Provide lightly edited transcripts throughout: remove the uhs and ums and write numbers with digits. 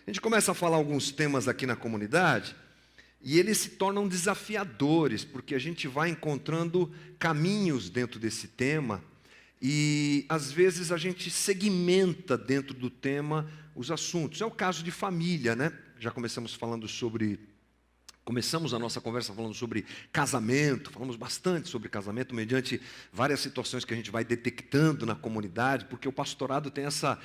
A gente começa a falar alguns temas aqui na comunidade e eles se tornam desafiadores, porque a gente vai encontrando caminhos dentro desse tema e às vezes a gente segmenta dentro do tema os assuntos. É o caso de família, né? Já Começamos a nossa conversa falando sobre casamento, falamos bastante sobre casamento, mediante várias situações que a gente vai detectando na comunidade, porque o pastorado tem essa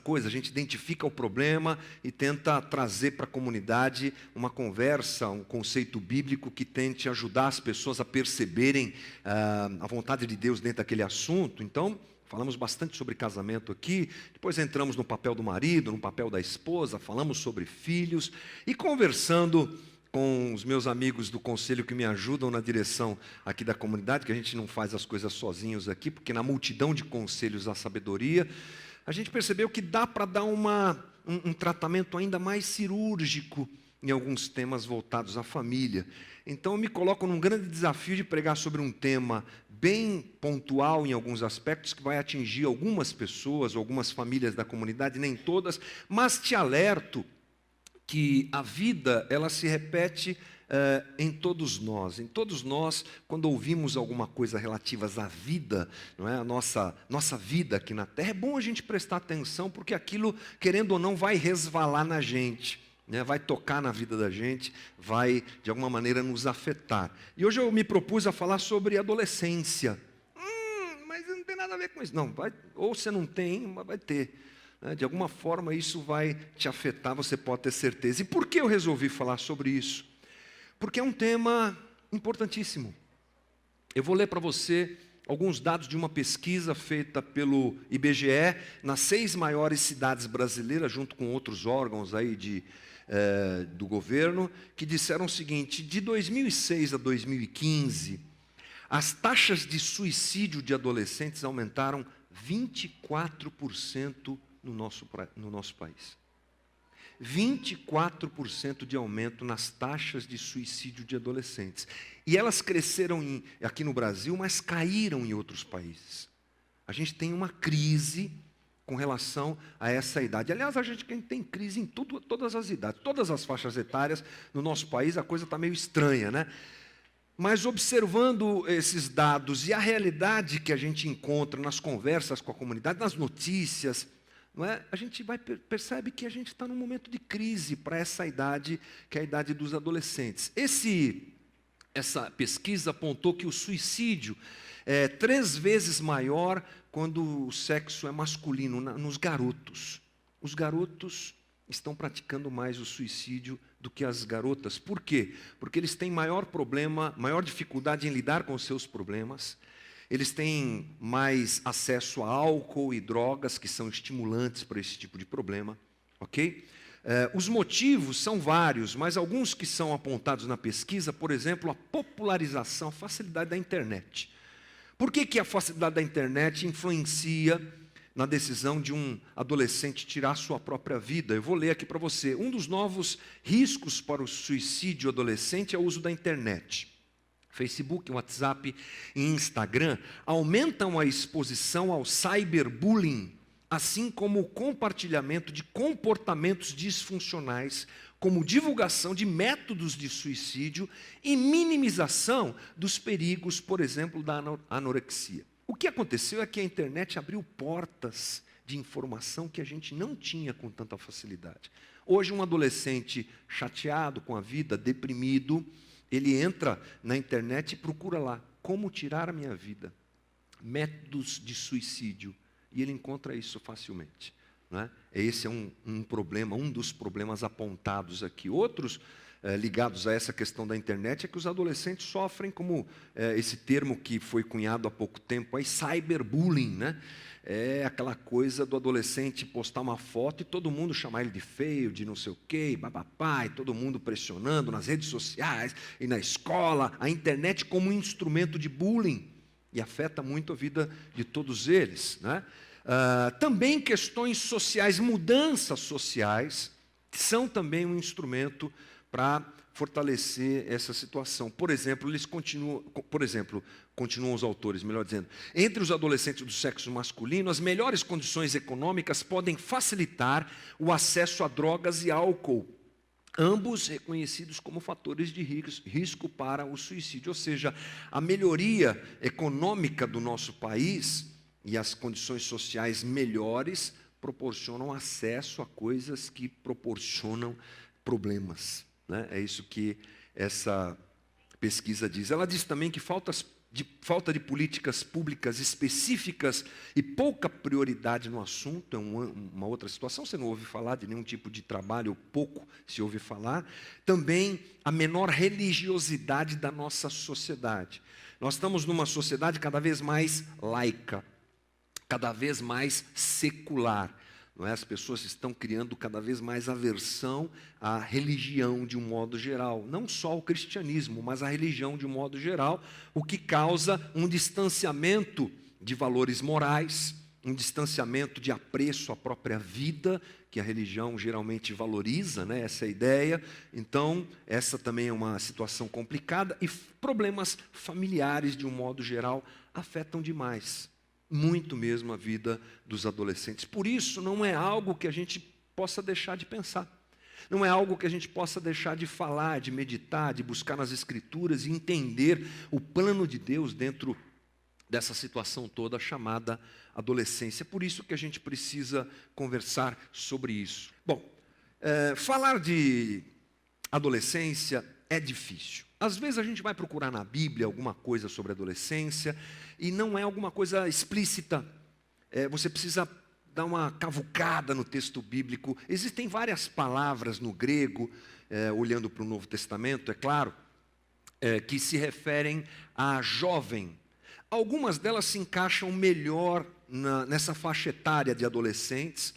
coisa, a gente identifica o problema e tenta trazer para a comunidade uma conversa, um conceito bíblico que tente ajudar as pessoas a perceberem a vontade de Deus dentro daquele assunto. Então, falamos bastante sobre casamento aqui, depois entramos no papel do marido, no papel da esposa, falamos sobre filhos e conversando com os meus amigos do conselho que me ajudam na direção aqui da comunidade, que a gente não faz as coisas sozinhos aqui, porque na multidão de conselhos há sabedoria, a gente percebeu que dá para dar um tratamento ainda mais cirúrgico em alguns temas voltados à família. Então eu me coloco num grande desafio de pregar sobre um tema bem pontual em alguns aspectos, que vai atingir algumas pessoas, algumas famílias da comunidade, nem todas, mas te alerto que a vida, ela se repete em todos nós. Em todos nós, quando ouvimos alguma coisa relativa à vida, não é? A nossa vida aqui na Terra, é bom a gente prestar atenção, porque aquilo, querendo ou não, vai resvalar na gente, né? Vai tocar na vida da gente, vai, de alguma maneira, nos afetar. E hoje eu me propus a falar sobre adolescência. Mas não tem nada a ver com isso. Não, ou você não tem, mas vai ter. De alguma forma isso vai te afetar, você pode ter certeza. E por que eu resolvi falar sobre isso? Porque é um tema importantíssimo. Eu vou ler para você alguns dados de uma pesquisa feita pelo IBGE nas 6 maiores cidades brasileiras, junto com outros órgãos aí do governo, que disseram o seguinte: de 2006 a 2015, as taxas de suicídio de adolescentes aumentaram 24% no nosso país. 24% de aumento nas taxas de suicídio de adolescentes. E elas cresceram aqui no Brasil, mas caíram em outros países. A gente tem uma crise com relação a essa idade. Aliás, a gente tem crise em todas as idades, todas as faixas etárias no nosso país, a coisa está meio estranha, né? Mas observando esses dados e a realidade que a gente encontra nas conversas com a comunidade, nas notícias, não é? A gente percebe que a gente está num momento de crise para essa idade, que é a idade dos adolescentes. Essa pesquisa apontou que o suicídio é 3 vezes maior quando o sexo é masculino, nos garotos. Os garotos estão praticando mais o suicídio do que as garotas. Por quê? Porque eles têm maior dificuldade em lidar com os seus problemas. Eles têm mais acesso a álcool e drogas, que são estimulantes para esse tipo de problema, ok? Os motivos são vários, mas alguns que são apontados na pesquisa, por exemplo, a popularização, a facilidade da internet. Por que a facilidade da internet influencia na decisão de um adolescente tirar sua própria vida? Eu vou ler aqui para você. Um dos novos riscos para o suicídio adolescente é o uso da internet. Facebook, WhatsApp e Instagram aumentam a exposição ao cyberbullying, assim como o compartilhamento de comportamentos disfuncionais, como divulgação de métodos de suicídio e minimização dos perigos, por exemplo, da anorexia. O que aconteceu é que a internet abriu portas de informação que a gente não tinha com tanta facilidade. Hoje, um adolescente chateado com a vida, deprimido, ele entra na internet e procura lá, como tirar a minha vida, métodos de suicídio, e ele encontra isso facilmente, não é? Esse é um problema, um dos problemas apontados aqui. Outros ligados a essa questão da internet é que os adolescentes sofrem, como esse termo que foi cunhado há pouco tempo, aí, cyberbullying, né? É aquela coisa do adolescente postar uma foto e todo mundo chamar ele de feio, de não sei o quê, babapá, e todo mundo pressionando nas redes sociais e na escola, a internet como um instrumento de bullying, e afeta muito a vida de todos eles, né? Também questões sociais, mudanças sociais, que são também um instrumento para fortalecer essa situação. Por exemplo, continuam os autores, melhor dizendo, entre os adolescentes do sexo masculino, as melhores condições econômicas podem facilitar o acesso a drogas e álcool, ambos reconhecidos como fatores de risco para o suicídio. Ou seja, a melhoria econômica do nosso país e as condições sociais melhores proporcionam acesso a coisas que proporcionam problemas, né? É isso que essa pesquisa diz. Ela diz também que falta de políticas públicas específicas e pouca prioridade no assunto é uma outra situação. Você não ouve falar de nenhum tipo de trabalho, ou pouco se ouve falar. Também a menor religiosidade da nossa sociedade. Nós estamos numa sociedade cada vez mais laica, cada vez mais secular. Não é? As pessoas estão criando cada vez mais aversão à religião de um modo geral. Não só o cristianismo, mas a religião de um modo geral, o que causa um distanciamento de valores morais, um distanciamento de apreço à própria vida, que a religião geralmente valoriza, né? Essa é a ideia. Então, essa também é uma situação complicada. E problemas familiares, de um modo geral, afetam demais, muito mesmo, a vida dos adolescentes. Por isso, não é algo que a gente possa deixar de pensar. Não é algo que a gente possa deixar de falar, de meditar, de buscar nas Escrituras e entender o plano de Deus dentro dessa situação toda chamada adolescência. É por isso que a gente precisa conversar sobre isso. Bom, falar de adolescência é difícil. Às vezes a gente vai procurar na Bíblia alguma coisa sobre adolescência e não é alguma coisa explícita. Você precisa dar uma cavucada no texto bíblico. Existem várias palavras no grego, olhando para o Novo Testamento, é claro, que se referem a jovem. Algumas delas se encaixam melhor nessa faixa etária de adolescentes,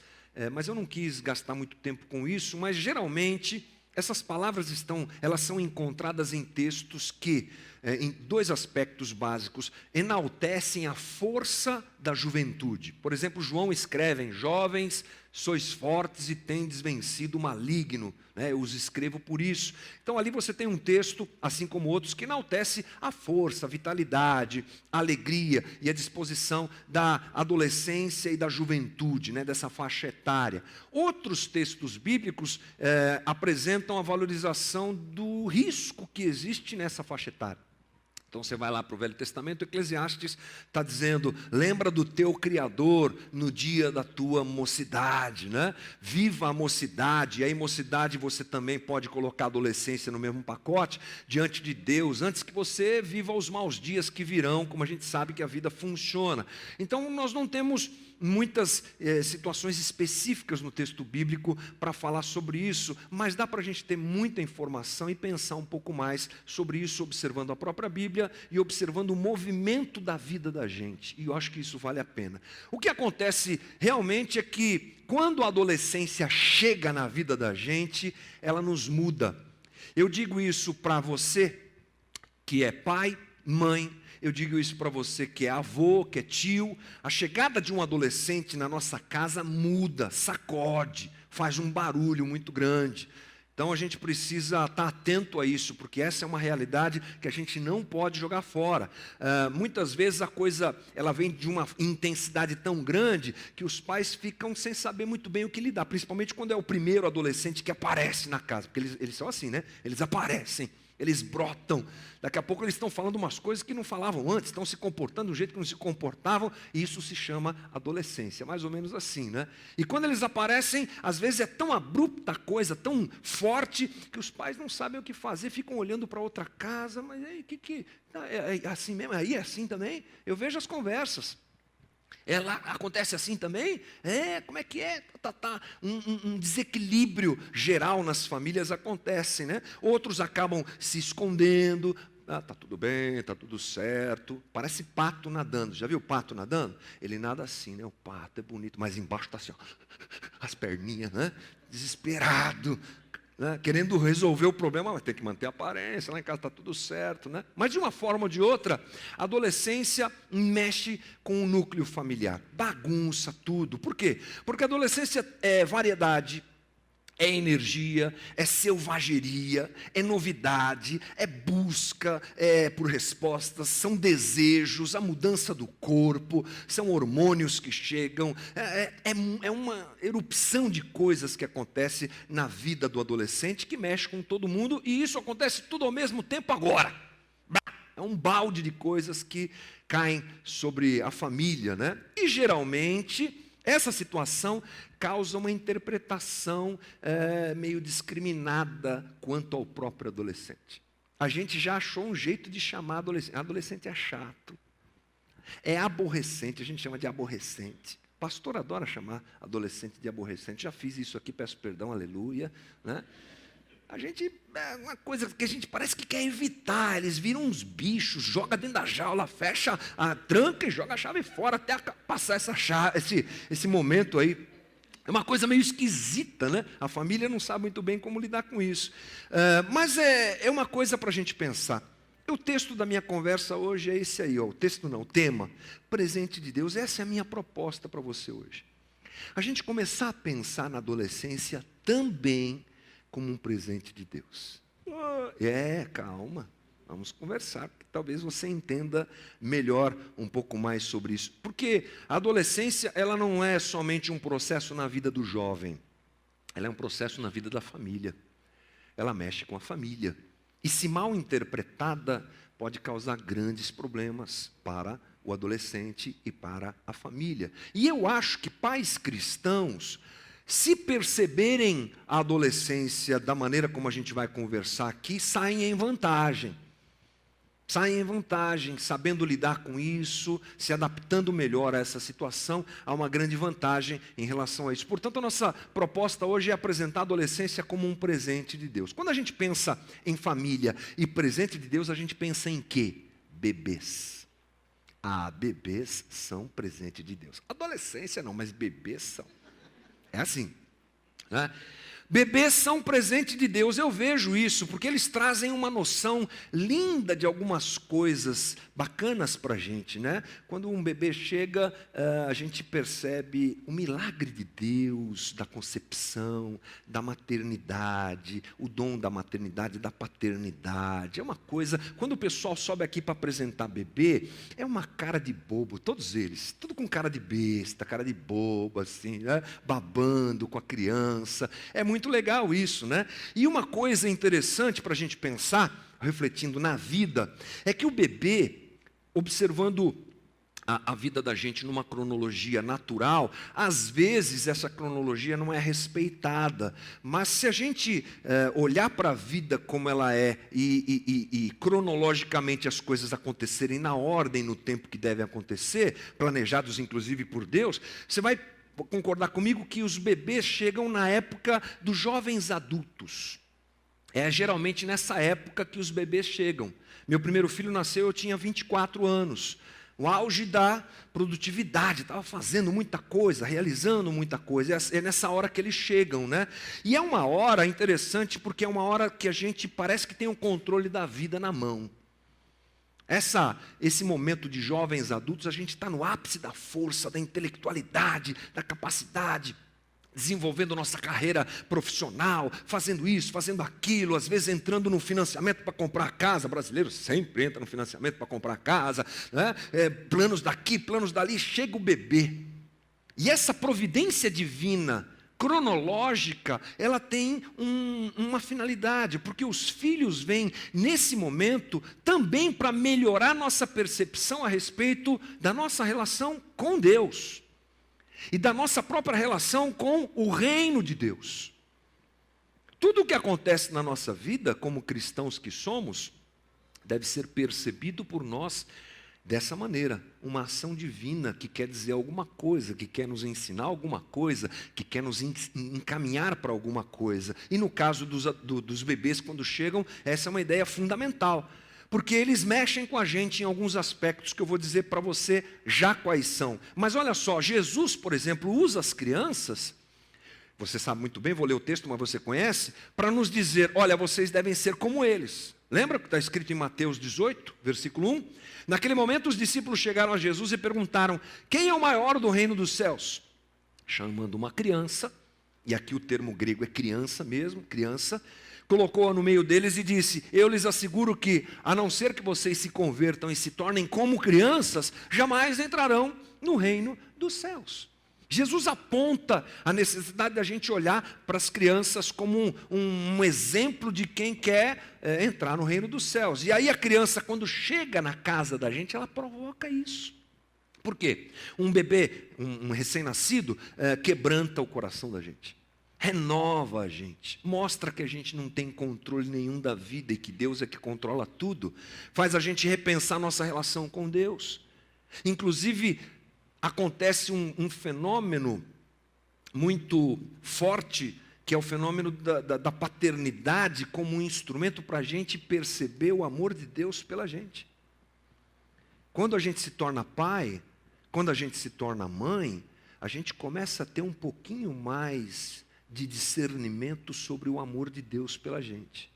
mas eu não quis gastar muito tempo com isso, mas geralmente essas palavras elas são encontradas em textos que, em dois aspectos básicos, enaltecem a força da juventude. Por exemplo, João escreve: jovens, sois fortes e tendes vencido o maligno, né? Eu os escrevo por isso. Então ali você tem um texto, assim como outros, que enaltece a força, a vitalidade, a alegria e a disposição da adolescência e da juventude, né? Dessa faixa etária. Outros textos bíblicos apresentam a valorização do risco que existe nessa faixa etária. Então você vai lá para o Velho Testamento, Eclesiastes está dizendo: lembra do teu Criador no dia da tua mocidade, né? Viva a mocidade. E aí mocidade você também pode colocar a adolescência no mesmo pacote, diante de Deus, antes que você viva os maus dias que virão, como a gente sabe que a vida funciona. Então nós não temos muitas situações específicas no texto bíblico para falar sobre isso, mas dá para a gente ter muita informação e pensar um pouco mais sobre isso, observando a própria Bíblia e observando o movimento da vida da gente, e eu acho que isso vale a pena. O que acontece realmente é que, quando a adolescência chega na vida da gente, ela nos muda. Eu digo isso para você que é pai, mãe, eu digo isso para você que é avô, que é tio. A chegada de um adolescente na nossa casa muda, sacode, faz um barulho muito grande. Então a gente precisa estar atento a isso, porque essa é uma realidade que a gente não pode jogar fora. Muitas vezes a coisa ela vem de uma intensidade tão grande que os pais ficam sem saber muito bem o que lidar, principalmente quando é o primeiro adolescente que aparece na casa, porque eles são assim, né? Eles aparecem. Eles brotam, daqui a pouco eles estão falando umas coisas que não falavam antes, estão se comportando do jeito que não se comportavam, e isso se chama adolescência, mais ou menos assim, né? E quando eles aparecem, às vezes é tão abrupta a coisa, tão forte, que os pais não sabem o que fazer, ficam olhando para outra casa, mas aí, é assim mesmo? Aí é assim também? Eu vejo as conversas. Ela acontece assim também? Como é que é? Um desequilíbrio geral nas famílias acontece, né? Outros acabam se escondendo. Tá tudo bem, tá tudo certo. Parece pato nadando. Já viu pato nadando? Ele nada assim, né? O pato é bonito, mas embaixo está assim, ó, as perninhas, né? Desesperado, né? Querendo resolver o problema, mas tem que manter a aparência, lá em casa está tudo certo, né? Mas de uma forma ou de outra, a adolescência mexe com o núcleo familiar, bagunça tudo. Por quê? Porque a adolescência é variedade, É energia, é selvageria, é novidade, é busca por respostas, são desejos, a mudança do corpo, são hormônios que chegam, é uma erupção de coisas que acontece na vida do adolescente que mexe com todo mundo, e isso acontece tudo ao mesmo tempo agora. É um balde de coisas que caem sobre a família, né? E geralmente essa situação causa uma interpretação meio discriminada quanto ao próprio adolescente. A gente já achou um jeito de chamar adolescente. Adolescente é chato, é aborrecente, a gente chama de aborrecente. Pastor adora chamar adolescente de aborrecente. Já fiz isso aqui, peço perdão, aleluia, né? A gente, é uma coisa que a gente parece que quer evitar. Eles viram uns bichos, joga dentro da jaula, fecha a tranca e joga a chave fora até passar esse momento aí. É uma coisa meio esquisita, né? A família não sabe muito bem como lidar com isso. Mas é uma coisa para a gente pensar. O texto da minha conversa hoje é esse aí, ó. O tema, presente de Deus. Essa é a minha proposta para você hoje. A gente começar a pensar na adolescência também como um presente de Deus. Calma, vamos conversar, porque talvez você entenda melhor um pouco mais sobre isso. Porque a adolescência, ela não é somente um processo na vida do jovem, ela é um processo na vida da família. Ela mexe com a família. E se mal interpretada, pode causar grandes problemas para o adolescente e para a família. E eu acho que pais cristãos, se perceberem a adolescência da maneira como a gente vai conversar aqui, saem em vantagem. Saem em vantagem, sabendo lidar com isso, se adaptando melhor a essa situação, há uma grande vantagem em relação a isso. Portanto, a nossa proposta hoje é apresentar a adolescência como um presente de Deus. Quando a gente pensa em família e presente de Deus, a gente pensa em quê? Bebês. Bebês são presente de Deus. Adolescência não, mas bebês são. É assim, né? Bebês são presente de Deus, eu vejo isso, porque eles trazem uma noção linda de algumas coisas bacanas para a gente, né? Quando um bebê chega, a gente percebe o milagre de Deus, da concepção, da maternidade, o dom da maternidade, da paternidade. É uma coisa, quando o pessoal sobe aqui para apresentar bebê, é uma cara de bobo, todos eles, tudo com cara de besta, cara de bobo, assim, né? Babando com a criança. É muito legal isso, né? E uma coisa interessante para a gente pensar, refletindo na vida, é que o bebê, observando a vida da gente numa cronologia natural, às vezes essa cronologia não é respeitada, mas se a gente olhar para a vida como ela é e cronologicamente as coisas acontecerem na ordem, no tempo que deve acontecer, planejados inclusive por Deus, você vai concordar comigo que os bebês chegam na época dos jovens adultos. É geralmente nessa época que os bebês chegam. Meu primeiro filho nasceu, eu tinha 24 anos. O auge da produtividade, estava fazendo muita coisa, realizando muita coisa. É nessa hora que eles chegam, né? E é uma hora interessante, porque é uma hora que a gente parece que tem o controle da vida na mão. Esse momento de jovens adultos, a gente está no ápice da força, da intelectualidade, da capacidade, desenvolvendo nossa carreira profissional, fazendo isso, fazendo aquilo, às vezes entrando no financiamento para comprar casa. O brasileiro sempre entra no financiamento para comprar casa, né? Planos daqui, planos dali, chega o bebê. E essa providência divina, cronológica, ela tem uma finalidade, porque os filhos vêm nesse momento também para melhorar nossa percepção a respeito da nossa relação com Deus e da nossa própria relação com o reino de Deus. Tudo o que acontece na nossa vida, como cristãos que somos, deve ser percebido por nós dessa maneira, uma ação divina que quer dizer alguma coisa, que quer nos ensinar alguma coisa, que quer nos encaminhar para alguma coisa. E no caso dos bebês, quando chegam, essa é uma ideia fundamental, porque eles mexem com a gente em alguns aspectos que eu vou dizer para você já quais são. Mas olha só, Jesus, por exemplo, usa as crianças, você sabe muito bem, vou ler o texto, mas você conhece, para nos dizer, olha, vocês devem ser como eles. Lembra que está escrito em Mateus 18, versículo 1? Naquele momento os discípulos chegaram a Jesus e perguntaram, quem é o maior do reino dos céus? Chamando uma criança, e aqui o termo grego é criança mesmo, criança, colocou-a no meio deles e disse: eu lhes asseguro que, a não ser que vocês se convertam e se tornem como crianças, jamais entrarão no reino dos céus. Jesus aponta a necessidade da gente olhar para as crianças como um exemplo de quem quer entrar no reino dos céus. E aí a criança, quando chega na casa da gente, ela provoca isso. Por quê? Um bebê, um recém-nascido, quebranta o coração da gente. Renova a gente, mostra que a gente não tem controle nenhum da vida e que Deus é que controla tudo. Faz a gente repensar nossa relação com Deus. Inclusive, acontece um fenômeno muito forte, que é o fenômeno da paternidade como um instrumento para a gente perceber o amor de Deus pela gente. Quando a gente se torna pai, quando a gente se torna mãe, a gente começa a ter um pouquinho mais de discernimento sobre o amor de Deus pela gente.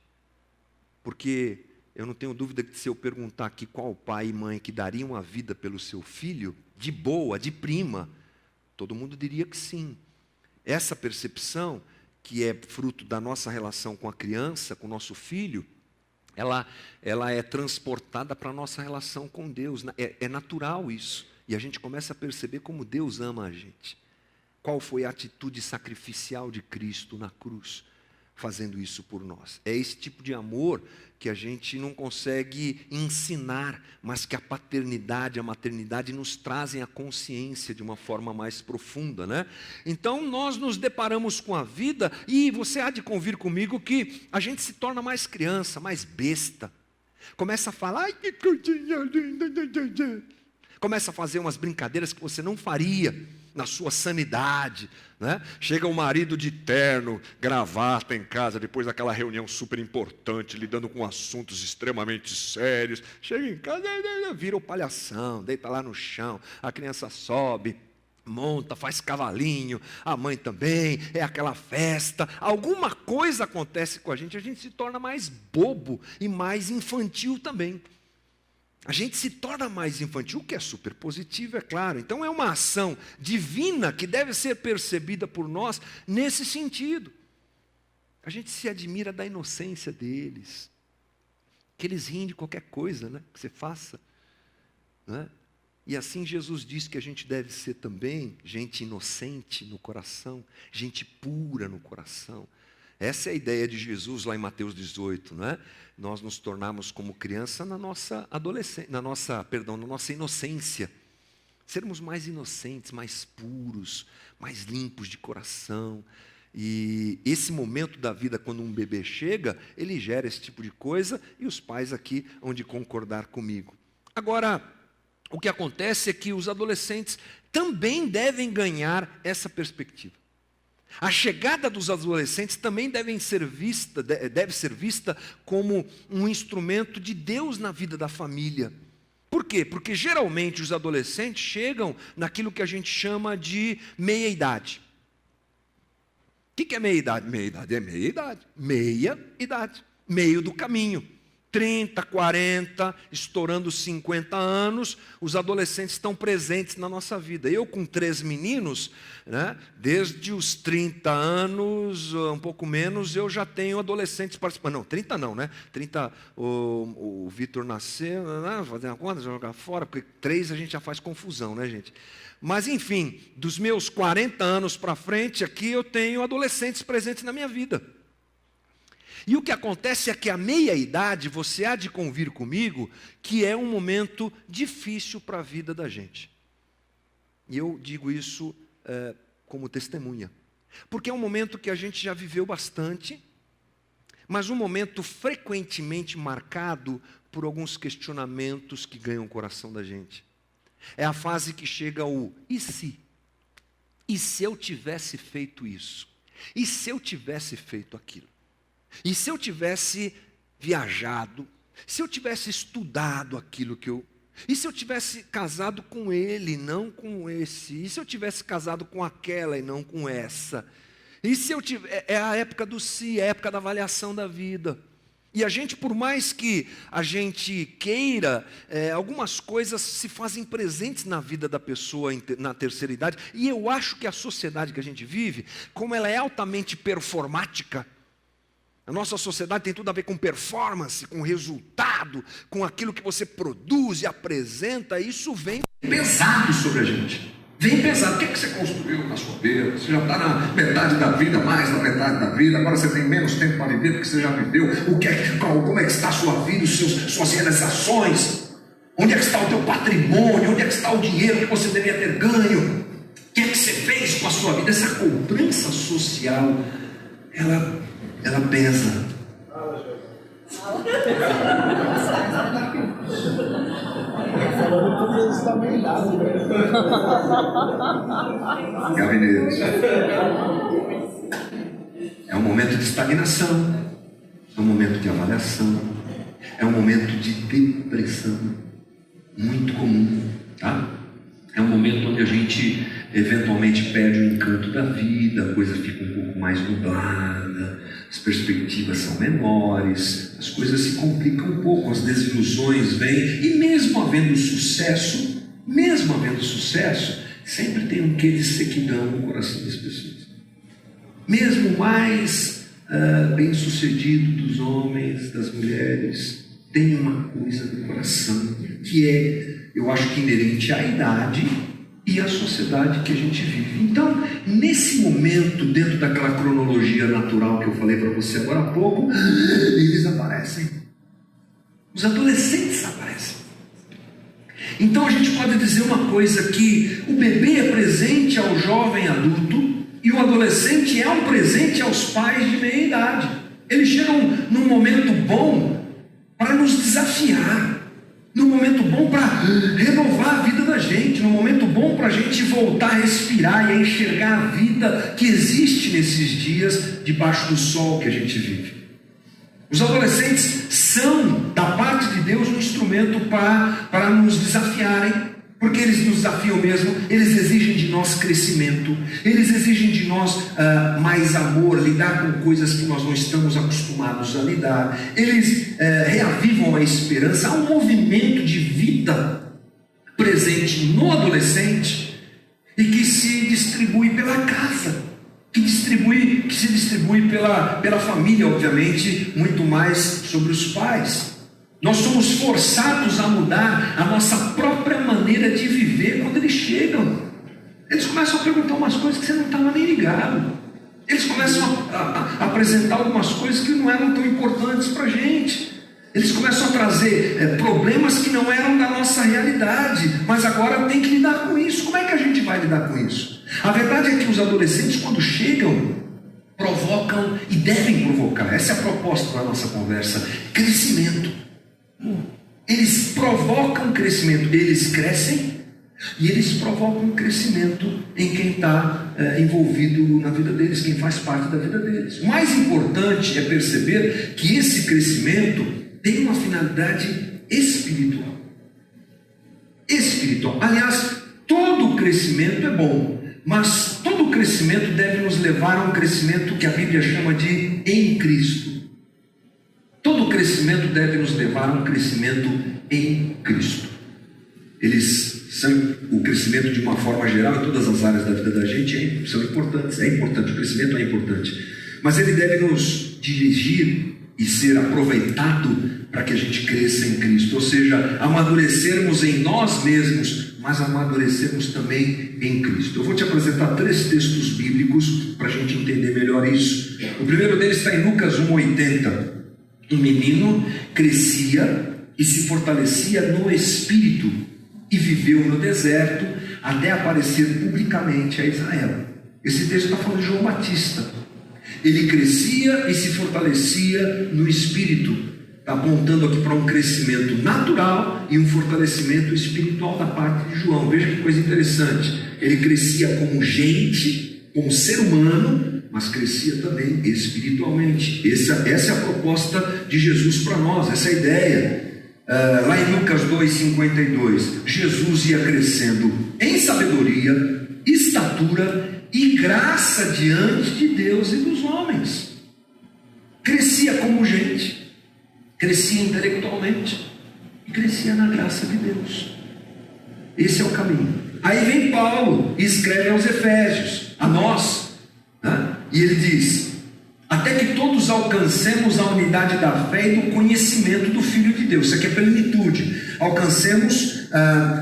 Porque eu não tenho dúvida que se eu perguntar aqui qual pai e mãe que dariam a vida pelo seu filho, de boa, de prima, todo mundo diria que sim. Essa percepção, que é fruto da nossa relação com a criança, com o nosso filho, ela é transportada para a nossa relação com Deus. É natural isso. E a gente começa a perceber como Deus ama a gente. Qual foi a atitude sacrificial de Cristo na cruz, fazendo isso por nós? É esse tipo de amor que a gente não consegue ensinar, mas que a paternidade, a maternidade nos trazem a consciência de uma forma mais profunda, né? Então nós nos deparamos com a vida e você há de convir comigo que a gente se torna mais criança, mais besta. Começa a falar, ai que coisinha linda, começa a fazer umas brincadeiras que você não faria na sua sanidade, né? Chega o marido de terno, gravata em casa, depois daquela reunião super importante, lidando com assuntos extremamente sérios, chega em casa, vira o palhação, deita lá no chão, a criança sobe, monta, faz cavalinho, a mãe também, é aquela festa, alguma coisa acontece com a gente se torna mais bobo e mais infantil também. A gente se torna mais infantil, o que é super positivo, é claro. Então é uma ação divina que deve ser percebida por nós nesse sentido. A gente se admira da inocência deles, que eles riem de qualquer coisa, né, que você faça, né? E assim Jesus diz que a gente deve ser também gente inocente no coração, gente pura no coração. Essa é a ideia de Jesus lá em Mateus 18, né? Nós nos tornarmos como criança na nossa adolescência, na nossa inocência. Sermos mais inocentes, mais puros, mais limpos de coração. E esse momento da vida, quando um bebê chega, ele gera esse tipo de coisa e os pais aqui hão de concordar comigo. Agora, o que acontece é que os adolescentes também devem ganhar essa perspectiva. A chegada dos adolescentes também deve ser vista como um instrumento de Deus na vida da família. Por quê? Porque geralmente os adolescentes chegam naquilo que a gente chama de meia-idade. O que é meia-idade? Meia-idade é meia-idade. Meia-idade. Meio do caminho. 30, 40, estourando 50 anos, os adolescentes estão presentes na nossa vida. Eu com 3 meninos, né, desde os 30 anos, um pouco menos, eu já tenho adolescentes participando. Não, 30 não, né? 30, o Vitor nasceu, né, fazer uma conta, jogar fora, porque 3 a gente já faz confusão, né, gente? Mas, enfim, dos meus 40 anos para frente, aqui eu tenho adolescentes presentes na minha vida. E o que acontece é que a meia-idade, você há de convir comigo, que é um momento difícil para a vida da gente. E eu digo isso como testemunha. Porque é um momento que a gente já viveu bastante, mas um momento frequentemente marcado por alguns questionamentos que ganham o coração da gente. É a fase que chega o e se? E se eu tivesse feito isso? E se eu tivesse feito aquilo? E se eu tivesse viajado, se eu tivesse estudado aquilo que eu... E se eu tivesse casado com ele, não com esse? E se eu tivesse casado com aquela e não com essa? E se eu tivesse... É a época do se, é a época da avaliação da vida. E a gente, por mais que a gente queira, algumas coisas se fazem presentes na vida da pessoa na terceira idade. E eu acho que a sociedade que a gente vive, como ela é altamente performática, a nossa sociedade tem tudo a ver com performance, com resultado, com aquilo que você produz e apresenta. Isso vem pesado sobre a gente. Vem pesado. O que é que você construiu na sua vida? Você já está na metade da vida, mais da metade da vida. Agora você tem menos tempo para viver porque você já viveu. Como é que está a sua vida, suas realizações? Onde é que está o teu patrimônio? Onde é que está o dinheiro que você deveria ter ganho? O que é que você fez com a sua vida? Essa cobrança social, ela pesa. Gabinete. É um momento de estagnação, é um momento de avaliação, é um momento de depressão, muito comum, tá? É um momento onde a gente eventualmente perde o encanto da vida, a coisa fica um pouco mais nublada, as perspectivas são menores, as coisas se complicam um pouco, as desilusões vêm, e mesmo havendo sucesso, sempre tem um quê de sequidão no coração das pessoas. Mesmo o mais bem-sucedido dos homens, das mulheres, tem uma coisa no coração que é, eu acho que inerente à idade e à sociedade que a gente vive. Então, nesse momento, dentro daquela cronologia natural que eu falei para você agora há pouco, eles aparecem. Os adolescentes aparecem. Então a gente pode dizer uma coisa, que o bebê é presente ao jovem adulto e o adolescente é um presente aos pais de meia idade. Eles chegam num momento bom para nos desafiar, num momento bom para renovar a vida da gente, num momento bom para a gente voltar a respirar e a enxergar a vida que existe nesses dias debaixo do sol que a gente vive. Os adolescentes são, da parte de Deus, um instrumento para nos desafiarem, porque eles nos desafiam mesmo, eles exigem de nós crescimento, eles exigem de nós mais amor, lidar com coisas que nós não estamos acostumados a lidar, eles reavivam a esperança. Há um movimento de vida presente no adolescente e que se distribui pela casa, que se distribui pela família, obviamente, muito mais sobre os pais. Nós somos forçados a mudar a nossa própria maneira de viver quando eles chegam. Eles começam a perguntar umas coisas que você não estava nem ligado. Eles começam a apresentar algumas coisas que não eram tão importantes para a gente. Eles começam a trazer problemas que não eram da nossa realidade, mas agora tem que lidar com isso. Como é que a gente vai lidar com isso? A verdade é que os adolescentes, quando chegam, provocam e devem provocar, essa é a proposta da nossa conversa, crescimento. Eles provocam crescimento, eles crescem e eles provocam crescimento em quem está envolvido na vida deles, quem faz parte da vida deles. O mais importante é perceber que esse crescimento tem uma finalidade espiritual. Aliás, todo crescimento é bom, mas todo crescimento deve nos levar a um crescimento que a Bíblia chama de em Cristo. Todo crescimento deve nos levar a um crescimento em Cristo. Eles são o crescimento de uma forma geral em todas as áreas da vida da gente são importantes. É importante, o crescimento é importante, mas ele deve nos dirigir e ser aproveitado para que a gente cresça em Cristo, ou seja, amadurecermos em nós mesmos, mas amadurecermos também em Cristo. Eu vou te apresentar 3 textos bíblicos para a gente entender melhor isso. O primeiro deles está em Lucas 1:80. Um menino crescia e se fortalecia no Espírito e viveu no deserto até aparecer publicamente a Israel. Esse texto está falando de João Batista. Ele crescia e se fortalecia no Espírito. Está apontando aqui para um crescimento natural e um fortalecimento espiritual da parte de João. Veja que coisa interessante. Ele crescia como gente, como ser humano, mas crescia também espiritualmente. Essa é a proposta de Jesus para nós, essa é a ideia. Lá em Lucas 2:52, Jesus ia crescendo em sabedoria, estatura e graça diante de Deus e dos homens. Crescia como gente. crescia intelectualmente e crescia na graça de Deus. Esse é o caminho. Aí vem Paulo e escreve aos Efésios, a nós, né? E ele diz: até que todos alcancemos a unidade da fé e do conhecimento do Filho de Deus. Isso aqui é plenitude. Alcancemos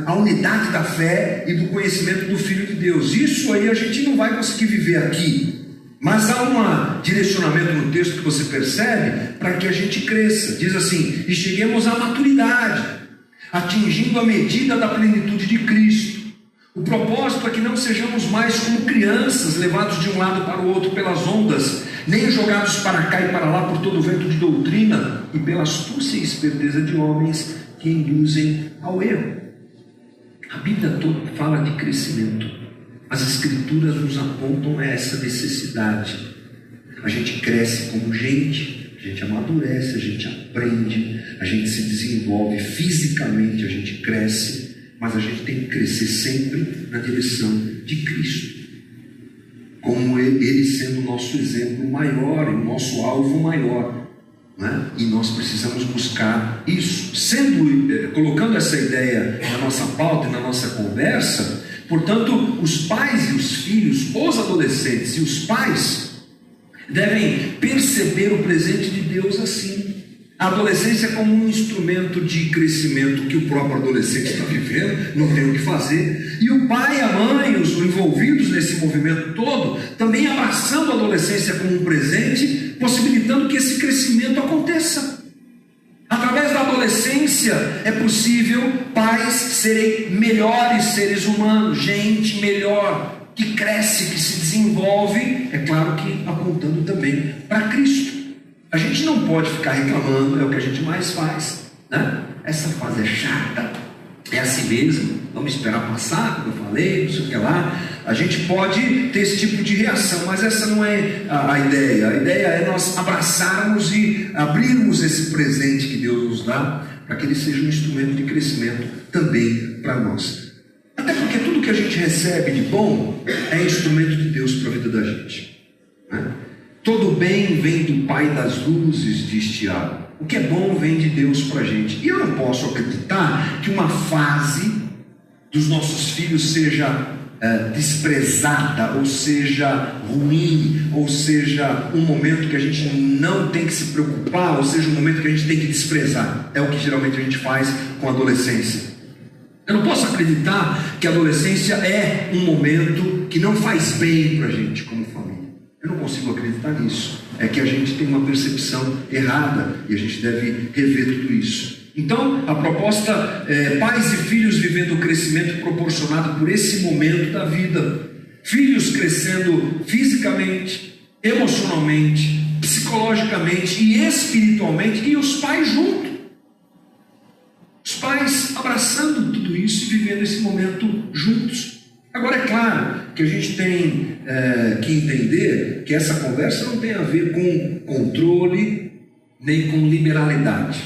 a unidade da fé e do conhecimento do Filho de Deus. Isso aí a gente não vai conseguir viver aqui. Mas há um direcionamento no texto que você percebe para que a gente cresça. Diz assim: e cheguemos à maturidade, atingindo a medida da plenitude de Cristo. O propósito é que não sejamos mais como crianças, levados de um lado para o outro pelas ondas, nem jogados para cá e para lá por todo o vento de doutrina e pela astúcia e esperteza de homens que induzem ao erro. A Bíblia toda fala de crescimento. As Escrituras nos apontam a essa necessidade. A gente cresce como gente, a gente amadurece, a gente aprende, a gente se desenvolve fisicamente, a gente cresce, mas a gente tem que crescer sempre na direção de Cristo, como Ele sendo o nosso exemplo maior, o nosso alvo maior, né? E nós precisamos buscar isso. Colocando essa ideia na nossa pauta e na nossa conversa, portanto, os pais e os filhos, os adolescentes e os pais devem perceber o presente de Deus assim. A adolescência é como um instrumento de crescimento que o próprio adolescente está vivendo, não tem o que fazer. E o pai e a mãe, os envolvidos nesse movimento todo, também abraçando a adolescência como um presente, possibilitando que esse crescimento aconteça. Através da adolescência é possível pais serem melhores seres humanos, gente melhor, que cresce, que se desenvolve, é claro que apontando também para Cristo. A gente não pode ficar reclamando, é o que a gente mais faz, né? Essa fase é chata, é assim mesmo, vamos esperar passar, como eu falei, não sei o que lá. A gente pode ter esse tipo de reação, mas essa não é a ideia. A ideia é nós abraçarmos e abrirmos esse presente que Deus nos dá, para que ele seja um instrumento de crescimento também para nós. Até porque tudo que a gente recebe de bom é instrumento de Deus para a vida da gente, né? Todo bem vem do Pai das luzes, diz Tiago. O que é bom vem de Deus para a gente. E eu não posso acreditar que uma fase dos nossos filhos seja desprezada, ou seja ruim, ou seja um momento que a gente não tem que se preocupar, ou seja um momento que a gente tem que desprezar. É o que geralmente a gente faz com a adolescência. Eu não posso acreditar que a adolescência é um momento que não faz bem para a gente como família. Eu não consigo acreditar nisso. É que a gente tem uma percepção errada e a gente deve rever tudo isso. Então, a proposta é pais e filhos vivendo o crescimento proporcionado por esse momento da vida. Filhos crescendo fisicamente, emocionalmente, psicologicamente e espiritualmente, e os pais juntos. Os pais abraçando tudo isso e vivendo esse momento juntos. Agora, é claro que a gente tem que entender que essa conversa não tem a ver com controle nem com liberalidade.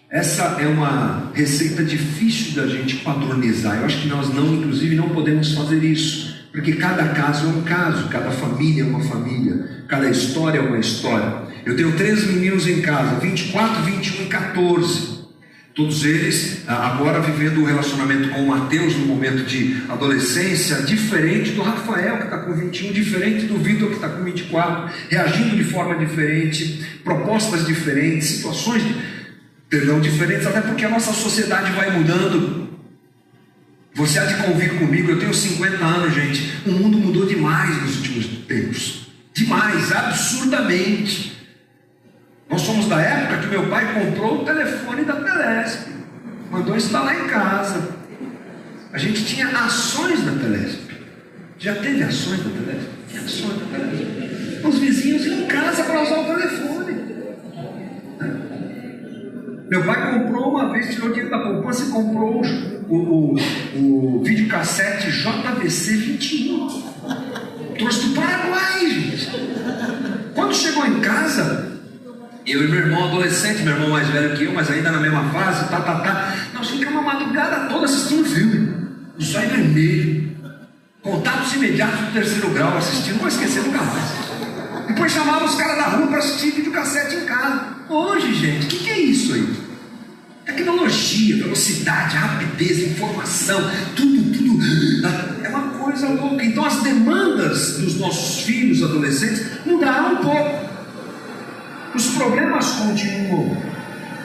Essa é uma receita difícil da gente padronizar. Eu acho que nós inclusive não podemos fazer isso, porque cada caso é um caso, cada família é uma família, cada história é uma história. Eu tenho 3 meninos em casa, 24, 21 e 14. Todos eles agora vivendo um relacionamento com o Mateus no momento de adolescência, diferente do Rafael que está com 21, diferente do Vitor que está com 24, reagindo de forma diferente, propostas diferentes, situações diferentes, até porque a nossa sociedade vai mudando. Você há de convir comigo, eu tenho 50 anos, gente, o mundo mudou demais nos últimos tempos, demais, absurdamente. Nós somos da época que meu pai comprou o telefone da Telesp, mandou instalar em casa. A gente tinha ações da Telesp. Já teve ações da Telesp? Tinha ações da Telesp. Os vizinhos iam em casa para usar o telefone. Meu pai comprou uma vez, tirou dinheiro da poupança e comprou o videocassete JVC 21. Trouxe do Paraguai, gente. Quando chegou em casa, eu e meu irmão adolescente, meu irmão mais velho que eu, mas ainda na mesma fase, nós ficamos a madrugada toda assistindo filme. O Zóio Vermelho, Contatos Imediatos do Terceiro Grau, assistindo, não vou esquecer nunca mais. Depois chamava os caras da rua para assistir videocassete em casa. Hoje, gente, o que é isso? velocidade, rapidez, informação, tudo. É uma coisa louca. Então as demandas dos nossos filhos adolescentes mudaram um pouco. Os problemas continuam,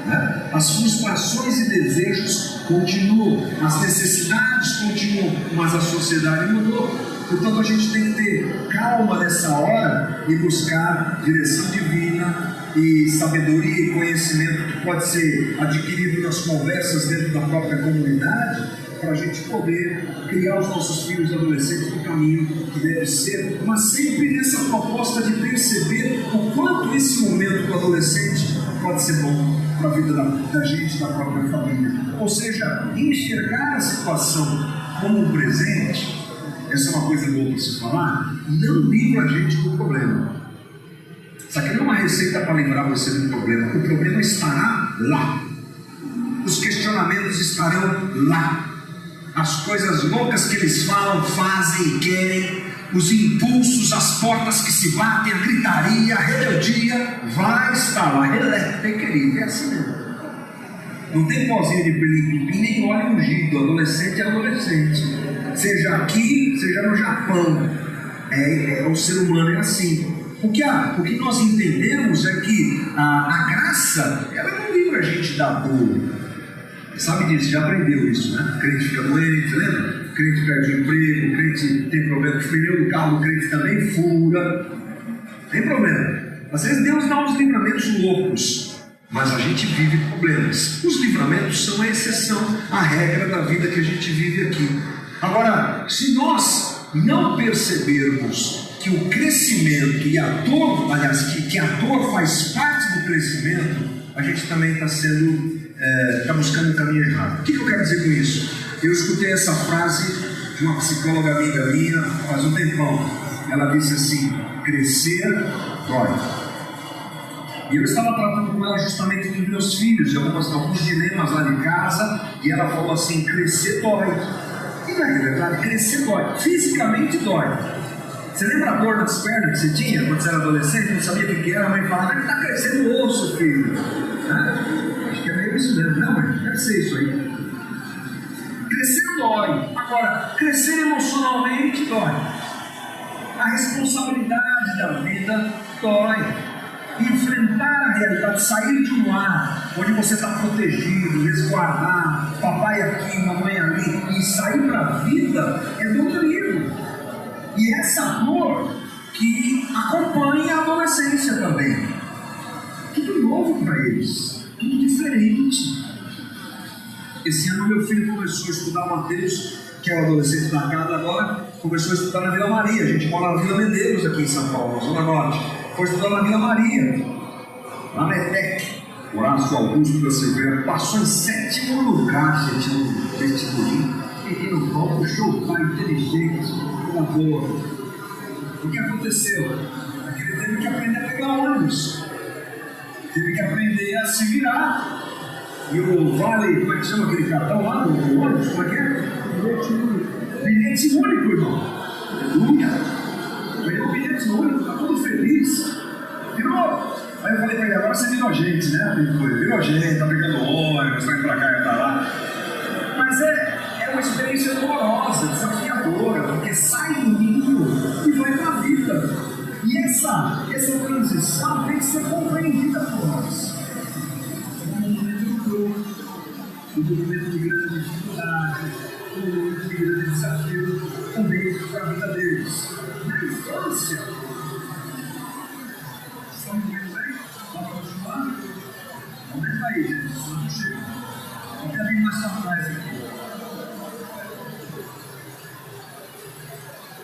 né? As frustrações e desejos continuam, as necessidades continuam, mas a sociedade mudou. Portanto, a gente tem que ter calma nessa hora e buscar direção divina e sabedoria e conhecimento que pode ser adquirido nas conversas dentro da própria comunidade, para a gente poder criar os nossos filhos adolescentes no caminho que deve ser, mas sempre nessa proposta de perceber o quanto esse momento do adolescente pode ser bom para a vida da gente, da própria família. Ou seja, enxergar a situação como um presente. Essa é uma coisa boa para se falar, não livra a gente do problema. Isso aqui não é uma receita para livrar você do problema. O problema estará lá. Os questionamentos estarão lá. As coisas loucas que eles falam, fazem e querem, os impulsos, as portas que se batem, a gritaria, a rebeldia, vai estar lá. Querido, é assim mesmo. Não tem pozinho de pilim-pim, nem óleo ungido. Adolescente é adolescente. Seja aqui, seja no Japão. O ser humano é assim. O que nós entendemos é que a graça, ela não livra a gente da dor. Sabe disso, já aprendeu isso, né? O crente fica doente, lembra? O crente perde o emprego, o crente tem problema com o pneu do carro, o crente também fura. Tem problema. Às vezes Deus dá uns livramentos loucos, mas a gente vive problemas. Os livramentos são a exceção, a regra da vida que a gente vive aqui. Agora, se nós não percebermos que o crescimento e a dor, aliás, que a dor faz parte do crescimento, a gente também está buscando o caminho errado. O que eu quero dizer com isso? Eu escutei essa frase de uma psicóloga amiga minha faz um tempão. Ela disse assim: crescer dói. E eu estava tratando com ela justamente dos meus filhos, de alguns dilemas lá de casa, e ela falou assim: crescer dói. E não é verdade? Crescer dói. Fisicamente dói. Você lembra a dor nas pernas que você tinha quando você era adolescente? Não sabia o que era, a mãe falava: ele está crescendo o osso, filho. Acho que é meio isso mesmo. Não, mas deve ser isso aí. Crescer dói. Agora, crescer emocionalmente dói. A responsabilidade da vida dói. Enfrentar a realidade, sair de um lar onde você está protegido, resguardado, papai aqui, mamãe ali, e sair para a vida é dolorido. E essa dor que acompanha a adolescência também. Tudo novo para eles, tudo diferente. Esse ano meu filho começou a estudar Mateus, que é o adolescente da casa agora, começou a estudar na Vila Maria. A gente mora na Vila Medeiros aqui em São Paulo, na Zona Norte. Foi estudar na Vila Maria, lá na ETEC, Horácio Augusto da Silveira. Passou em 7º lugar, gente, no vestibulinho. Menino bom, puxou o pai inteligente, uma boa. O que aconteceu? Ele teve que aprender a pegar ônibus, teve que aprender a se virar. E o vale, como é que chama aquele cartão lá do ônibus? Como é que é? Bilhete único, irmão. Aleluia. Ganhou o bilhete único, tá todo feliz. Virou. Aí eu falei pra ele: agora você virou gente, né? Virou gente, tá pegando ônibus, vai pra cá e pra lá. Mas é uma experiência dolorosa, desafiadora, porque sai do ninho e vai pra vida. E essa transição tem que ser compreendida por nós. Um momento de grande dificuldade, um momento de grande desafio também para a vida deles. Na infância, estão me vendo bem? Vamos continuar? Aumenta aí, gente, senão não chega. Vou até vir mais para trás aqui.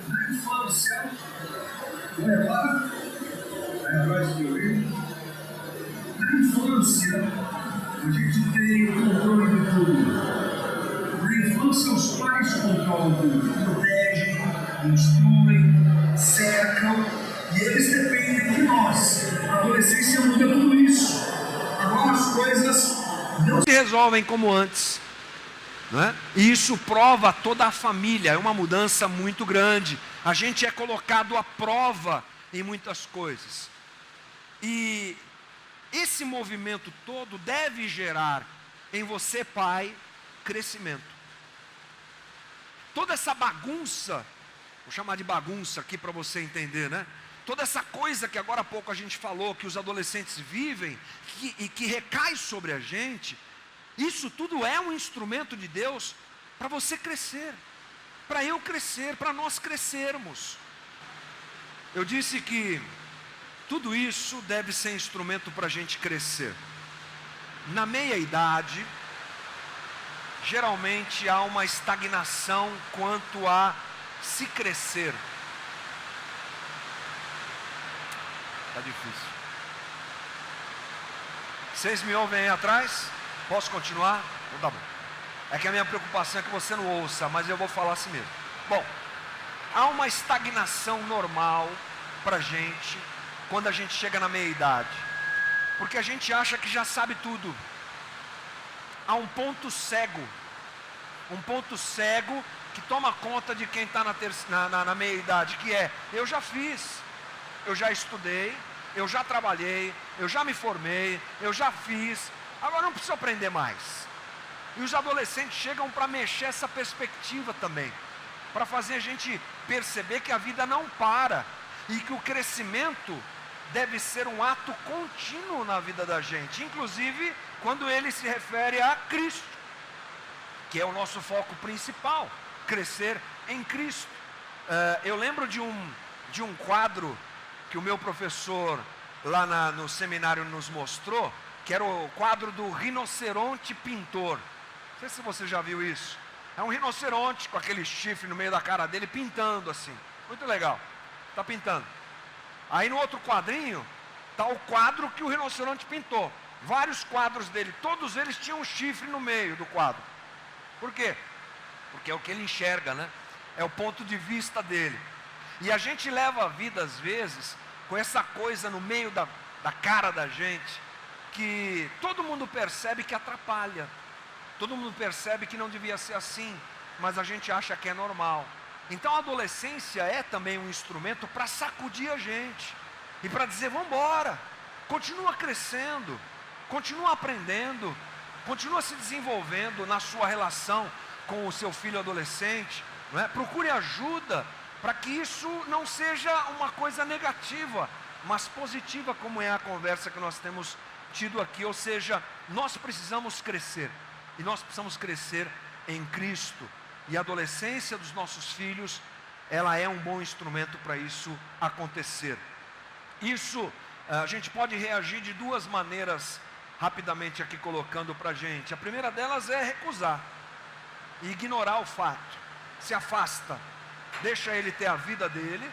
Na infância, vai agora? Vai agora esse meu. Na infância, a gente tem o controle de tudo. Na infância, os pais controlam tudo, protegem, instruem, cercam, e eles dependem de nós. A adolescência muda tudo isso. Agora as coisas não se resolvem como antes, não é? E isso prova toda a família. É uma mudança muito grande. A gente é colocado à prova em muitas coisas. E esse movimento todo deve gerar em você, pai, crescimento. Toda essa bagunça, vou chamar de bagunça aqui para você entender, né? Toda essa coisa que agora há pouco a gente falou, que os adolescentes vivem, e que recai sobre a gente, isso tudo é um instrumento de Deus para você crescer, para eu crescer, para nós crescermos. Eu disse que tudo isso deve ser instrumento para a gente crescer. Na meia-idade, geralmente há uma estagnação quanto a se crescer. Está difícil. Vocês me ouvem aí atrás? Posso continuar? Então tá bom. É que a minha preocupação é que você não ouça, mas eu vou falar assim mesmo. Bom, há uma estagnação normal para a gente quando a gente chega na meia-idade, porque a gente acha que já sabe tudo. Há um ponto cego que toma conta de quem está na meia-idade, que é: eu já fiz, eu já estudei, eu já trabalhei, eu já me formei, eu já fiz, agora não preciso aprender mais. E os adolescentes chegam para mexer essa perspectiva também, para fazer a gente perceber que a vida não para, e que o crescimento deve ser um ato contínuo na vida da gente, inclusive quando ele se refere a Cristo, que é o nosso foco principal, crescer em Cristo. Eu lembro de um quadro que o meu professor lá no seminário nos mostrou, que era o quadro do rinoceronte pintor. Não sei se você já viu isso. É um rinoceronte com aquele chifre no meio da cara dele, pintando assim. Muito legal. Está pintando. Aí no outro quadrinho, está o quadro que o rinoceronte pintou. Vários quadros dele, todos eles tinham um chifre no meio do quadro. Por quê? Porque é o que ele enxerga, né? É o ponto de vista dele. E a gente leva a vida, às vezes, com essa coisa no meio da cara da gente, que todo mundo percebe que atrapalha. Todo mundo percebe que não devia ser assim, mas a gente acha que é normal. Então a adolescência é também um instrumento para sacudir a gente e para dizer: vamos embora, continua crescendo, continua aprendendo, continua se desenvolvendo na sua relação com o seu filho adolescente, não é? Procure ajuda para que isso não seja uma coisa negativa, mas positiva, como é a conversa que nós temos tido aqui. Ou seja, nós precisamos crescer, e nós precisamos crescer em Cristo. E a adolescência dos nossos filhos, ela é um bom instrumento para isso acontecer. Isso, a gente pode reagir de duas maneiras, rapidamente aqui colocando para a gente. A primeira delas é recusar e ignorar o fato. Se afasta, deixa ele ter a vida dele,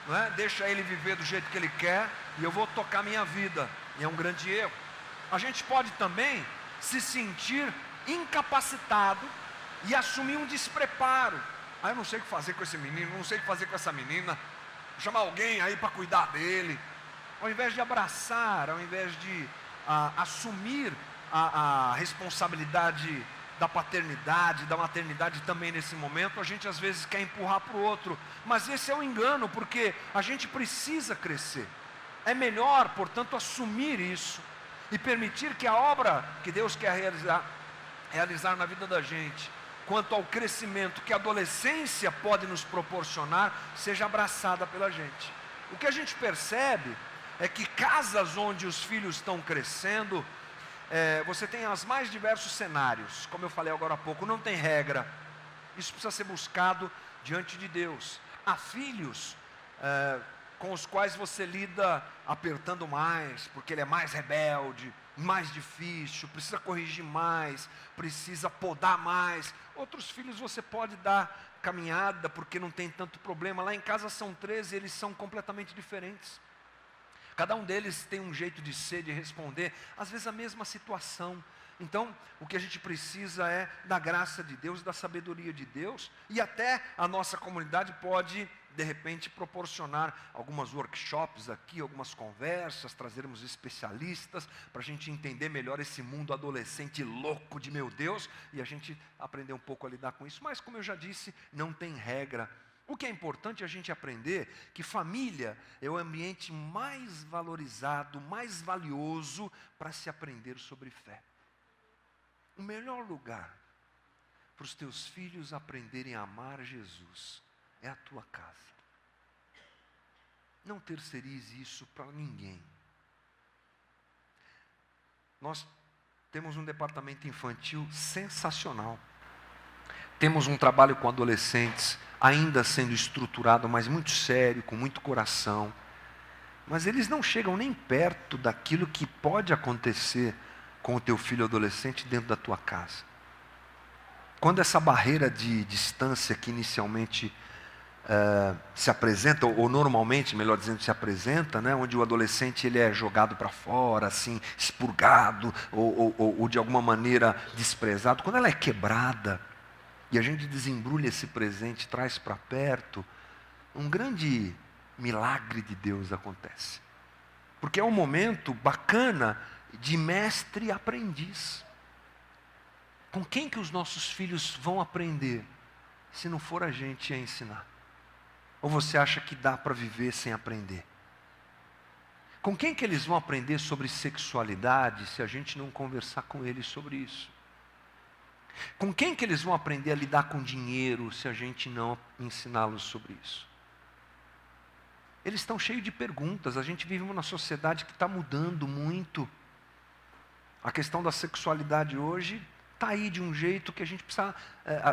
não é? Deixa ele viver do jeito que ele quer, e eu vou tocar minha vida. E é um grande erro. A gente pode também se sentir incapacitado e assumir um despreparo. Eu não sei o que fazer com esse menino, não sei o que fazer com essa menina, vou chamar alguém aí para cuidar dele. Ao invés de abraçar, ao invés de assumir a responsabilidade da paternidade, da maternidade também nesse momento, a gente às vezes quer empurrar para o outro. Mas esse é um engano, porque a gente precisa crescer. É melhor, portanto, assumir isso e permitir que a obra que Deus quer realizar na vida da gente, quanto ao crescimento que a adolescência pode nos proporcionar, seja abraçada pela gente. O que a gente percebe é que casas onde os filhos estão crescendo, você tem os mais diversos cenários. Como eu falei agora há pouco, não tem regra. Isso precisa ser buscado diante de Deus. Há filhos com os quais você lida apertando mais, porque ele é mais rebelde, mais difícil, precisa corrigir mais, precisa podar mais. Outros filhos você pode dar caminhada, porque não tem tanto problema. Lá em casa são 13, eles são completamente diferentes. Cada um deles tem um jeito de ser, de responder, às vezes a mesma situação. Então, o que a gente precisa é da graça de Deus, da sabedoria de Deus, e até a nossa comunidade pode, de repente, proporcionar algumas workshops aqui, algumas conversas, trazermos especialistas, para a gente entender melhor esse mundo adolescente louco de meu Deus, e a gente aprender um pouco a lidar com isso. Mas, como eu já disse, não tem regra. O que é importante é a gente aprender que família é o ambiente mais valorizado, mais valioso para se aprender sobre fé. O melhor lugar para os teus filhos aprenderem a amar Jesus é a tua casa. Não terceirize isso para ninguém. Nós temos um departamento infantil sensacional. Temos um trabalho com adolescentes, ainda sendo estruturado, mas muito sério, com muito coração. Mas eles não chegam nem perto daquilo que pode acontecer com o teu filho adolescente dentro da tua casa. Quando essa barreira de distância que inicialmente se apresenta, ou normalmente, melhor dizendo, se apresenta, né, onde o adolescente ele é jogado para fora, assim, expurgado, ou de alguma maneira desprezado, quando ela é quebrada, e a gente desembrulha esse presente e traz para perto, um grande milagre de Deus acontece. Porque é um momento bacana de mestre e aprendiz. Com quem que os nossos filhos vão aprender, se não for a gente a ensinar? Ou você acha que dá para viver sem aprender? Com quem que eles vão aprender sobre sexualidade se a gente não conversar com eles sobre isso? Com quem que eles vão aprender a lidar com dinheiro se a gente não ensiná-los sobre isso? Eles estão cheios de perguntas. A gente vive numa sociedade que está mudando muito. A questão da sexualidade hoje está aí de um jeito que a gente precisa...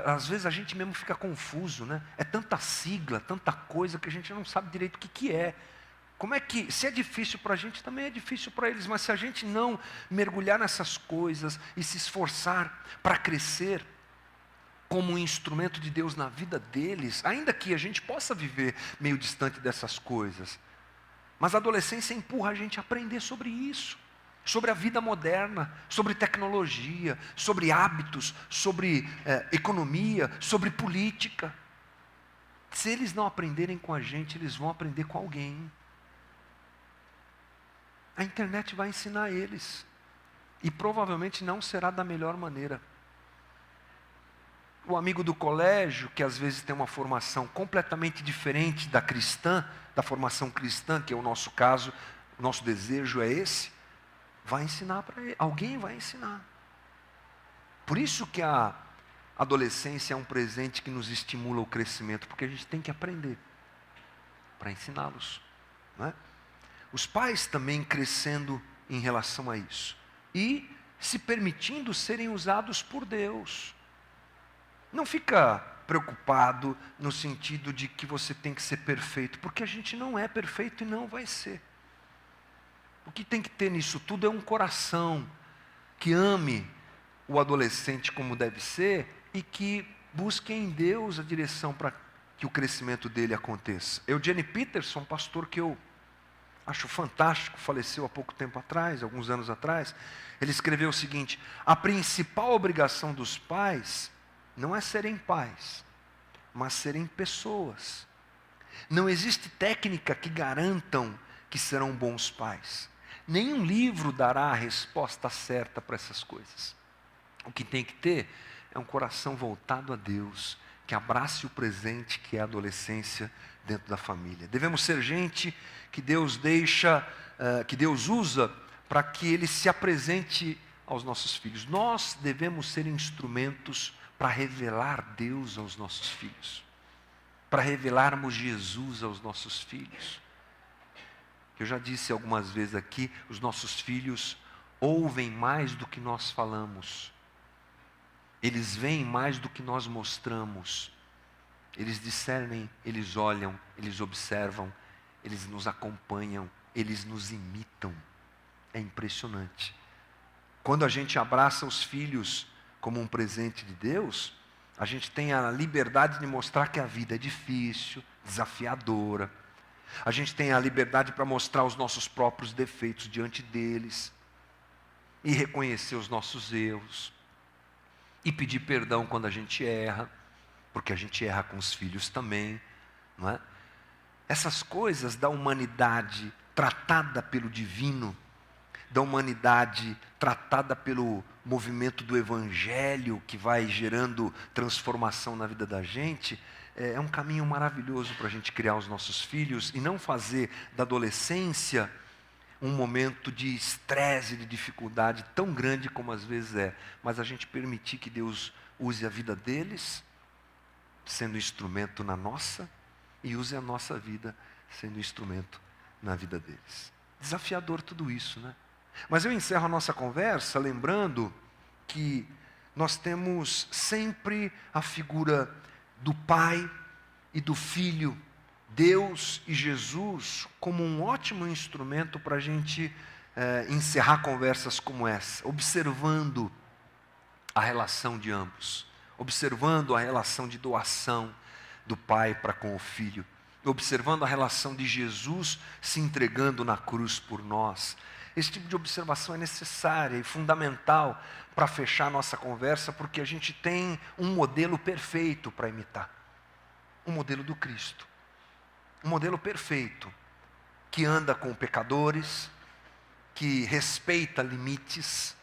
às vezes a gente mesmo fica confuso, né? É tanta sigla, tanta coisa que a gente não sabe direito o que é. Como é que... Se é difícil para a gente, também é difícil para eles. Mas se a gente não mergulhar nessas coisas e se esforçar para crescer como um instrumento de Deus na vida deles, ainda que a gente possa viver meio distante dessas coisas, mas a adolescência empurra a gente a aprender sobre isso. Sobre a vida moderna, sobre tecnologia, sobre hábitos, sobre economia, sobre política. Se eles não aprenderem com a gente, eles vão aprender com alguém. A internet vai ensinar eles. E provavelmente não será da melhor maneira. O amigo do colégio, que às vezes tem uma formação completamente diferente da cristã, da formação cristã, que é o nosso caso, o nosso desejo é esse, vai ensinar para ele, alguém vai ensinar. Por isso que a adolescência é um presente que nos estimula o crescimento, porque a gente tem que aprender para ensiná-los, não é? Os pais também crescendo em relação a isso e se permitindo serem usados por Deus. Não fica preocupado no sentido de que você tem que ser perfeito, porque a gente não é perfeito e não vai ser. O que tem que ter nisso tudo é um coração que ame o adolescente como deve ser e que busque em Deus a direção para que o crescimento dele aconteça. Eugene Peterson, um pastor que eu acho fantástico, faleceu há pouco tempo atrás, alguns anos atrás, ele escreveu o seguinte: a principal obrigação dos pais não é serem pais, mas serem pessoas. Não existe técnica que garantam que serão bons pais. Nenhum livro dará a resposta certa para essas coisas. O que tem que ter é um coração voltado a Deus, que abrace o presente que é a adolescência dentro da família. Devemos ser gente que Deus deixa, que Deus usa para que Ele se apresente aos nossos filhos. Nós devemos ser instrumentos para revelar Deus aos nossos filhos, para revelarmos Jesus aos nossos filhos. Eu já disse algumas vezes aqui, os nossos filhos ouvem mais do que nós falamos. Eles veem mais do que nós mostramos. Eles discernem, eles olham, eles observam, eles nos acompanham, eles nos imitam. É impressionante. Quando a gente abraça os filhos como um presente de Deus, a gente tem a liberdade de mostrar que a vida é difícil, desafiadora. A gente tem a liberdade para mostrar os nossos próprios defeitos diante deles e reconhecer os nossos erros e pedir perdão quando a gente erra, porque a gente erra com os filhos também, não é? Essas coisas da humanidade tratada pelo divino, da humanidade tratada pelo movimento do evangelho que vai gerando transformação na vida da gente, é um caminho maravilhoso para a gente criar os nossos filhos e não fazer da adolescência um momento de estresse, de dificuldade tão grande como às vezes é, mas a gente permitir que Deus use a vida deles sendo instrumento na nossa e use a nossa vida sendo instrumento na vida deles. Desafiador tudo isso, né? Mas eu encerro a nossa conversa lembrando que nós temos sempre a figura do Pai e do Filho, Deus e Jesus, como um ótimo instrumento para a gente encerrar conversas como essa, observando a relação de ambos, observando a relação de doação do Pai para com o Filho, observando a relação de Jesus se entregando na cruz por nós. Esse tipo de observação é necessária e fundamental para fechar a nossa conversa, porque a gente tem um modelo perfeito para imitar. Um modelo do Cristo. Um modelo perfeito, que anda com pecadores, que respeita limites,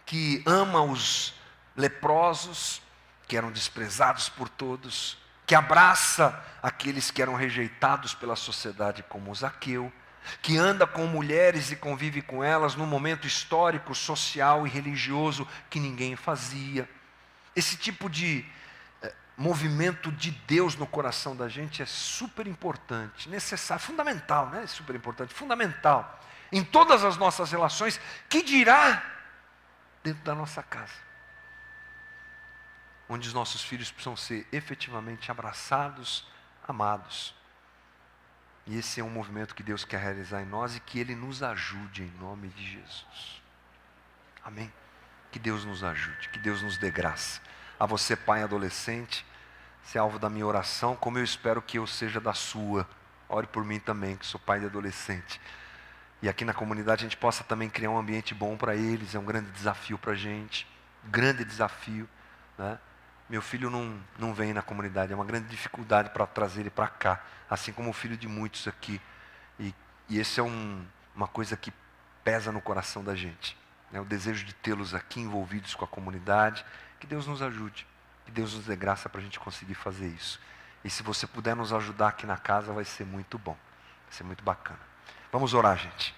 que ama os leprosos, que eram desprezados por todos, que abraça aqueles que eram rejeitados pela sociedade como Zaqueu, que anda com mulheres e convive com elas num momento histórico, social e religioso que ninguém fazia. Esse tipo de movimento de Deus no coração da gente é super importante, necessário, fundamental, né? Super importante, fundamental em todas as nossas relações, que dirá dentro da nossa casa, onde os nossos filhos precisam ser efetivamente abraçados, amados. E esse é um movimento que Deus quer realizar em nós e que Ele nos ajude em nome de Jesus. Amém? Que Deus nos ajude, que Deus nos dê graça. A você, pai adolescente, você é alvo da minha oração, como eu espero que eu seja da sua. Ore por mim também, que sou pai de adolescente. E aqui na comunidade a gente possa também criar um ambiente bom para eles, é um grande desafio para a gente, grande desafio, né? Meu filho não vem na comunidade, é uma grande dificuldade para trazer ele para cá, assim como o filho de muitos aqui. E esse é uma coisa que pesa no coração da gente, né? O desejo de tê-los aqui envolvidos com a comunidade. Que Deus nos ajude, que Deus nos dê graça para a gente conseguir fazer isso. E se você puder nos ajudar aqui na casa, vai ser muito bom, vai ser muito bacana. Vamos orar, gente.